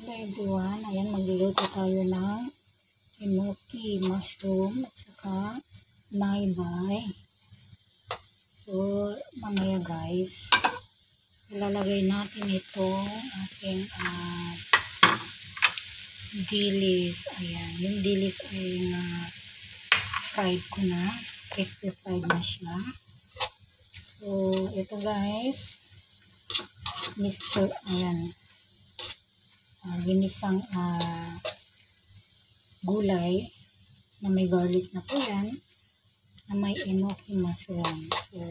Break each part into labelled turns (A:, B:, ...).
A: Hello everyone, ayan magluluto tayo ng enoki mushroom at saka naibay. So mamaya guys, ilalagay natin itong ating dilis. Ayan, yung dilis ay fried ko na, crispy fried na siya. So ito guys, ayan, ginisang gulay na may garlic na po yan, na may enoki mushroom. So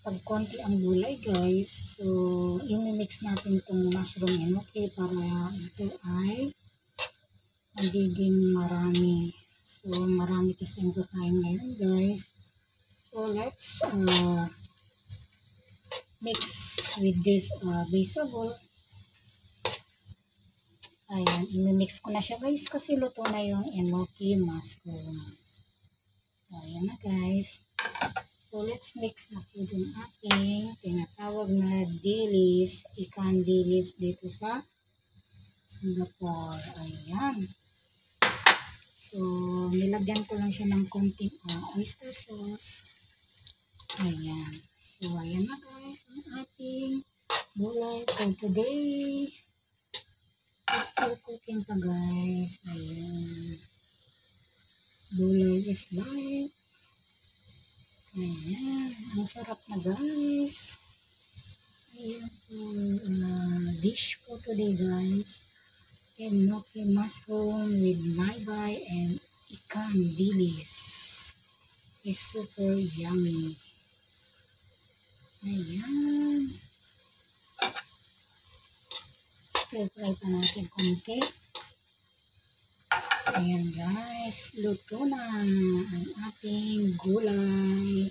A: pag konti ang gulay guys, so i-mix natin itong mushroom enoki para ito ay magiging marami. So marami kasi ang kakain ngayon guys. So let's mix with this vegetable. Ayan, i-mix ko na siya guys kasi luto na yung enoki mushroom. Ayan na guys. So let's mix na po yung ating tinatawag na dilis, ikan dilis dito sa Singapore. Ayan. So nilagyan ko lang siya ng konting oyster sauce. Ayan. So ayan na guys ang ating gulay for today. Still cooking pa guys. Ayan. Gulay is light. Ayan. Ang sarap na guys. Ayan po. Dish po today guys. Enoki mushroom with naibay and ikan dilis. Is super yummy. Ayan. Stir-fry pa natin konti. Ayan guys, luto na ang ating gulay.